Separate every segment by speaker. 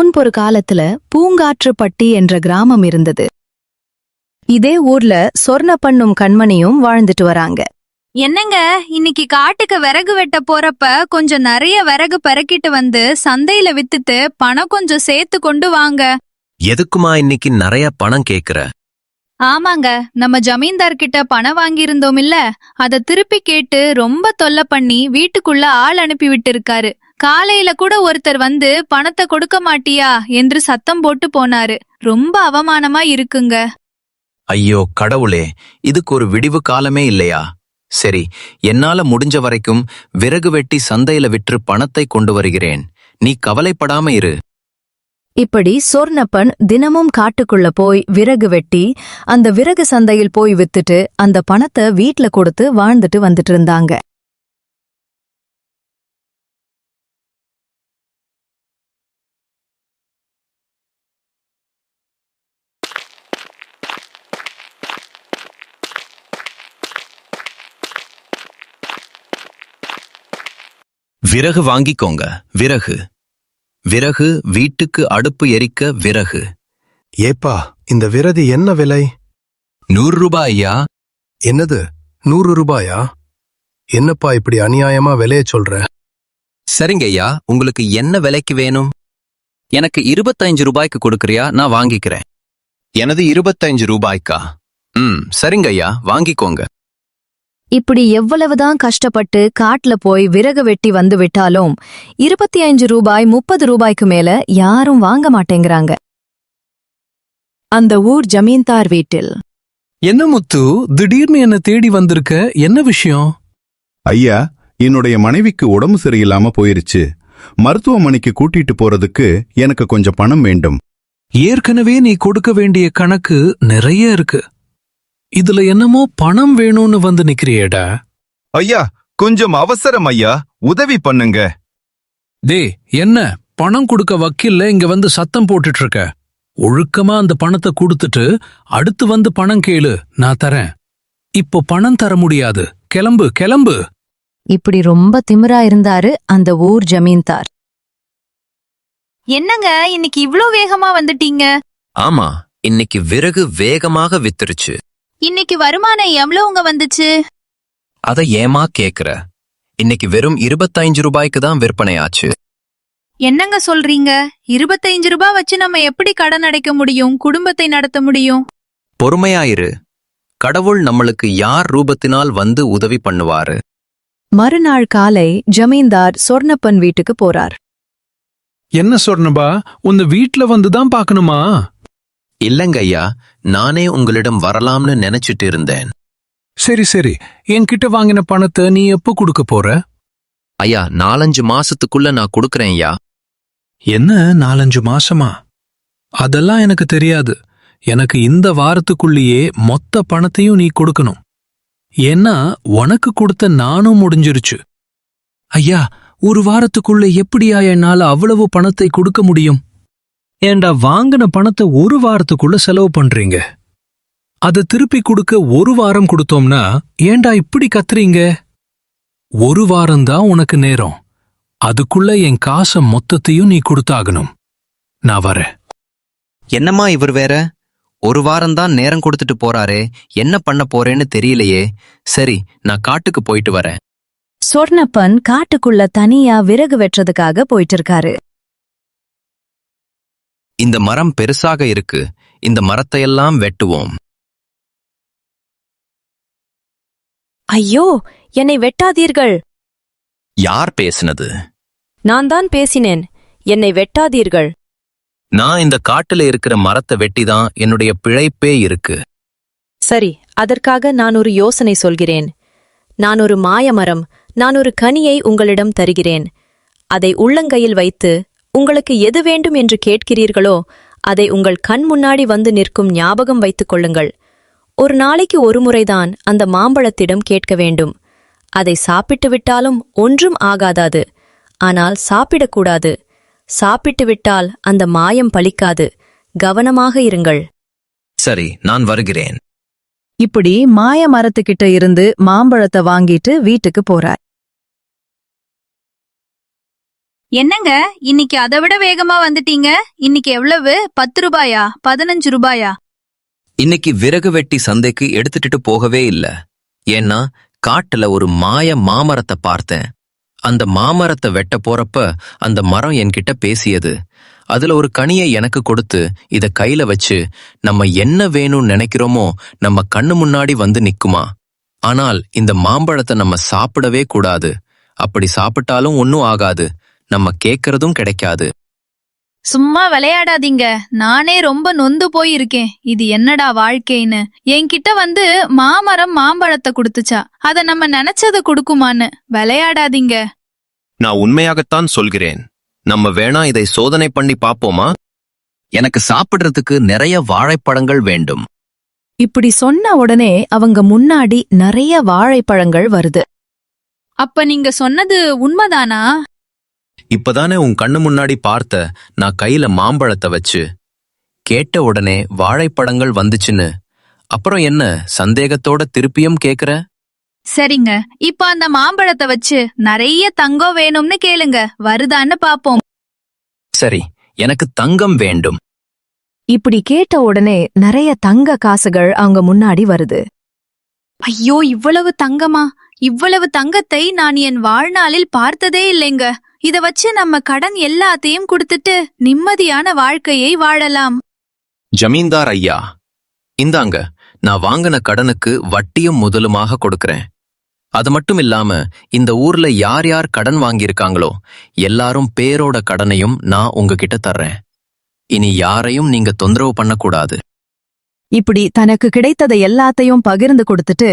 Speaker 1: முன்பொரு காலத்துல பூங்காற்றுப்பட்டி என்ற கிராமம் இருந்தது. இதே ஊர்ல சொர்ணப்பண்ணும் கண்மணியும் வாழ்ந்துட்டு வராங்க.
Speaker 2: என்னங்க, இன்னைக்கு காட்டுக்கு விறகு வெட்ட போறப்ப கொஞ்சம் நிறைய விறகு பறக்கிட்டு வந்து சந்தையில வித்துட்டு பணம் கொஞ்சம் சேர்த்து கொண்டு வாங்க.
Speaker 3: எதுக்குமா இன்னைக்கு நிறைய பணம் கேக்குற?
Speaker 2: ஆமாங்க, நம்ம ஜமீன்தார் கிட்ட பணம் வாங்கியிருந்தோம் இல்ல, அத திருப்பி கேட்டு ரொம்ப தொல்லை பண்ணி வீட்டுக்குள்ள ஆள் அனுப்பி விட்டு இருக்காரு. காலையில கூட ஒருத்தர் வந்து பணத்தை கொடுக்க மாட்டியா என்று சத்தம் போட்டு போனாரு. ரொம்ப அவமானமா இருக்குங்க.
Speaker 3: ஐயோ கடவுளே, இதுக்கு ஒரு விடிவு காலமே இல்லையா? சரி, என்னால முடிஞ்ச வரைக்கும் விறகு வெட்டி சந்தையில விற்று பணத்தை கொண்டு வருகிறேன். நீ கவலைப்படாம இரு.
Speaker 1: இப்படி சொர்ணப்பன் தினமும் காட்டுக்குள்ள போய் விறகு வெட்டி அந்த விறகு சந்தையில் போய் வித்துட்டு அந்த பணத்தை வீட்ல கொடுத்து வாழ்ந்துட்டு வந்துட்டு இருந்தாங்க.
Speaker 3: விறகு வாங்கிக்கோங்க. விறகு விறகு வீட்டுக்கு அடுப்பு எரிக்க விறகு.
Speaker 4: ஏப்பா, இந்த விறகு என்ன விலை?
Speaker 3: 100 ரூபாய் ஐயா.
Speaker 4: என்னது, 100 ரூபாயா? என்னப்பா இப்படி அநியாயமா விலைய சொல்ற?
Speaker 3: சரிங்க ஐயா, உங்களுக்கு என்ன விலைக்கு வேணும்? எனக்கு 25 ரூபாய்க்கு கொடுக்கறியா? நான் வாங்கிக்கிறேன். எனது 25 ரூபாய்க்கா? சரிங்க ஐயா, வாங்கிக்கோங்க.
Speaker 1: இப்படி எவ்வளவுதான் கஷ்டப்பட்டு காட்டுல போய் விறகு வெட்டி வந்து விட்டாலும் 25 ரூபாய் 30 ரூபாய்க்கு மேல யாரும் வாங்க மாட்டேங்கிறாங்க. அந்த ஊர் ஜமீன்தார் வீட்டில்.
Speaker 5: என்ன முத்து, திடீர்னு என்ன தேடி வந்திருக்க? என்ன விஷயம்?
Speaker 6: ஐயா, என்னுடைய மனைவிக்கு உடம்பு சரியில்லாம போயிருச்சு. மருத்துவமனைக்கு கூட்டிட்டு போறதுக்கு எனக்கு கொஞ்சம் பணம் வேண்டும்.
Speaker 5: ஏற்கனவே நீ கொடுக்க வேண்டிய கணக்கு நிறைய இருக்கு. இதுல என்னமோ பணம் வேணும்னு வந்து நிக்கிறியேடா.
Speaker 7: ஐயா, கொஞ்சம் அவசரம் ஐயா, உதவி பண்ணுங்க.
Speaker 5: டே, என்ன பணம் கொடுக்க வக்கில்ல இங்க வந்து சத்தம் போட்டுட்டு இருக்க? ஒழுக்கமா அந்த பணத்தை கொடுத்துட்டு அடுத்து வந்து பணம் கேளு, நான் தரேன். இப்போ பணம் தர முடியாது, கிளம்பு கிளம்பு.
Speaker 1: இப்படி ரொம்ப திமிரா இருந்தாரு அந்த ஊர் ஜமீன்தார்.
Speaker 2: என்னங்க, இன்னைக்கு இவ்ளோ வேகமா வந்துட்டீங்க?
Speaker 3: ஆமா, இன்னைக்கு விறகு வேகமாக வித்துருச்சு.
Speaker 2: இன்னைக்கு வருமானம் எவ்வளவுங்க வந்துச்சு?
Speaker 3: அத ஏமா கேக்குற? இன்னைக்கு வெறும் 25 ரூபாய்க்கு தான் விற்பனையாச்சு.
Speaker 2: என்னங்க சொல்றீங்க? 25 ரூபாய் வச்சு நம்ம எப்படி கடன் அடைக்க முடியும், குடும்பத்தை நடத்த முடியும்?
Speaker 3: பொறுமையாயிரு. கடவுள் நம்மளுக்கு யார் ரூபத்தினால் வந்து உதவி பண்ணுவாரு.
Speaker 1: மறுநாள் காலை ஜமீன்தார் சொர்ணப்பன் வீட்டுக்கு போறார்.
Speaker 5: என்ன சொர்ணபா, உன்னை வீட்ல வந்துதான் பாக்கணுமா?
Speaker 3: இல்லங்க ஐயா, நானே உங்களிடம் வரலாம்னு நினைச்சிட்டு இருந்தேன்.
Speaker 5: சரி சரி, என்கிட்ட வாங்கின பணத்தை நீ எப்போ கொடுக்க போற?
Speaker 3: ஐயா, 4-5 மாசத்துக்குள்ள நான் கொடுக்கறேன் ஐயா.
Speaker 5: என்ன 4-5 மாசமா? அதெல்லாம் எனக்கு தெரியாது. எனக்கு இந்த வாரத்துக்குள்ளேயே மொத்த பணத்தையும் நீ கொடுக்கணும். ஏன்னா உனக்கு கொடுத்த நானும் முடிஞ்சிருச்சு. ஐயா, ஒரு வாரத்துக்குள்ள எப்படியா என்னால அவ்வளவு பணத்தை கொடுக்க முடியும்? ஏண்டா, வாங்கின பணத்தை ஒரு வாரத்துக்குள்ள செலவு பண்றீங்க. அதை திருப்பி கொடுக்க ஒரு வாரம் கொடுத்தோம்னா ஏண்டா இப்படி கத்துறீங்க? ஒரு வாரம்தான் உனக்கு நேரம். அதுக்குள்ள என் காசை மொத்தத்தையும் நீ கொடுத்தாகணும். நான் வரேன்.
Speaker 3: என்னம்மா இவர் வேற? ஒரு வாரம்தான் நேரம் கொடுத்துட்டு போறாரே, என்ன பண்ண போறேன்னு தெரியலையே. சரி, நான் காட்டுக்கு போயிட்டு வரேன்.
Speaker 1: சொர்ணப்பன் காட்டுக்குள்ள தனியா விறகு வெட்டுறதுக்காக போயிட்டு இருக்காரு.
Speaker 3: இந்த மரம் பெருசாக இருக்கு, இந்த மரத்தையெல்லாம் வெட்டுவோம்.
Speaker 1: ஐயோ, என்னை வெட்டாதீர்கள்.
Speaker 3: யார் பேசினது?
Speaker 1: நான் தான் பேசினேன். என்னை வெட்டாதீர்கள்.
Speaker 3: நான் இந்த காட்டுல இருக்கிற மரத்தை வெட்டிதான் என்னுடைய பிழைப்பே இருக்கு.
Speaker 1: சரி, அதற்காக நான் ஒரு யோசனை சொல்கிறேன். நான் ஒரு மாயமரம், நான் ஒரு கனியை உங்களிடம் தருகிறேன். அதை உள்ளங்கையில் வைத்து உங்களுக்கு எது வேண்டும் என்று கேட்கிறீர்களோ அதை உங்கள் கண் முன்னாடி வந்து நிற்கும் ஞாபகம் வைத்துக் கொள்ளுங்கள். ஒரு நாளைக்கு ஒரு முறைதான் அந்த மாம்பழத்திடம் கேட்க வேண்டும். அதை சாப்பிட்டு விட்டாலும் ஒன்றும் ஆகாதாது. ஆனால் சாப்பிடக்கூடாது. சாப்பிட்டு விட்டால் அந்த மாயம் பலிக்காது. கவனமாக இருங்கள்.
Speaker 3: சரி, நான் வருகிறேன்.
Speaker 1: இப்படி மாய மரத்துக்கிட்ட இருந்து மாம்பழத்தை வாங்கிட்டு வீட்டுக்கு போறார்.
Speaker 2: என்னங்க இன்னைக்கு அதை விட வேகமா வந்துட்டீங்க? இன்னைக்கு எவ்வளவு? 10 ரூபாயா? 15 ரூபாயா?
Speaker 3: இன்னைக்கு விறகு வெட்டி சந்தைக்கு எடுத்துட்டு போகவே இல்ல. ஏன்னா காட்டுல ஒரு மாய மாமரத்தை பார்த்தேன். அந்த மாமரத்தை வெட்ட போறப்ப அந்த மரம் என்கிட்ட பேசியது. அதுல ஒரு கனியை எனக்கு கொடுத்து இத கையில வச்சு நம்ம என்ன வேணும்னு நினைக்கிறோமோ நம்ம கண்ணு முன்னாடி வந்து நிக்குமா. ஆனால் இந்த மாம்பழத்தை நம்ம சாப்பிடவே கூடாது. அப்படி சாப்பிட்டாலும் ஒன்னும் ஆகாது, நம்ம கேட்கறதும் கிடைக்காது.
Speaker 2: சும்மா விளையாடாதீங்க. நானே ரொம்ப நொந்து போயிருக்கேன். இது என்னடா வாழ்க்கைன்னு. என்கிட்ட வந்து மாமரம் மாம்பழத்தை கொடுத்துச்சா? அத நம்ம நினைச்சத கொடுக்குமான்னு. விளையாடாதீங்க.
Speaker 3: நான் உண்மையாகத்தான் சொல்கிறேன். நம்ம வேணா இதை சோதனை பண்ணி பாப்போமா? எனக்கு சாப்பிடுறதுக்கு நிறைய வாழைப்பழங்கள் வேண்டும்.
Speaker 1: இப்படி சொன்ன உடனே அவங்க முன்னாடி நிறைய வாழைப்பழங்கள் வருது.
Speaker 2: அப்ப நீங்க சொன்னது உண்மைதானா?
Speaker 3: இப்பதானே உன் கண்ணு முன்னாடி பார்த்த நான் கையில மாம்பழத்தை வச்சு. கேட்ட உடனே வாழைப்பழங்கள் வந்துச்சுன்னு. அப்புறம் என்ன சந்தேகத்தோட திருப்பியும் கேக்குற?
Speaker 2: சரிங்க, இப்ப அந்த மாம்பழத்தை வச்சு நிறைய தங்கம் வேணும்னு கேளுங்க. வருதான்னு பாப்போம்.
Speaker 3: சரி, எனக்கு தங்கம் வேண்டும்.
Speaker 1: இப்படி கேட்ட உடனே நிறைய தங்க காசுகள் அவங்க முன்னாடி வருது.
Speaker 2: ஐயோ, இவ்வளவு தங்கமா? இவ்வளவு தங்கத்தை நான் என் வாழ்நாளில் பார்த்ததே இல்லைங்க. இத வச்சு நம்ம கடன் எல்லாத்தையும் கொடுத்துட்டு நிம்மதியான வாழ்க்கையை வாழலாம்.
Speaker 3: ஜமீன்தார் ஐயா, இந்தாங்க, நான் வாங்கின கடனுக்கு வட்டியும் முதலுமாக கொடுக்கறேன். அது மட்டும் இல்லாம இந்த ஊர்ல யார் யார் கடன் வாங்கியிருக்காங்களோ எல்லாரும் பேரோட கடனையும் நான் உங்ககிட்ட தர்றேன். இனி யாரையும் நீங்க தொந்தரவு பண்ணக்கூடாது.
Speaker 1: இப்படி தனக்கு கிடைத்ததை எல்லாத்தையும் பகிர்ந்து கொடுத்துட்டு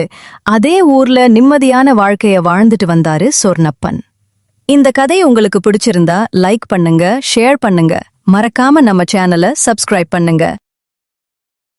Speaker 1: அதே ஊர்ல நிம்மதியான வாழ்க்கைய வாழ்ந்துட்டு வந்தாரு சொர்ணப்பன். இந்த கதை உங்களுக்கு பிடிச்சிருந்தா லைக் பண்ணுங்க, ஷேர் பண்ணுங்க, மறக்காம நம்ம சேனலை சப்ஸ்கிரைப் பண்ணுங்க.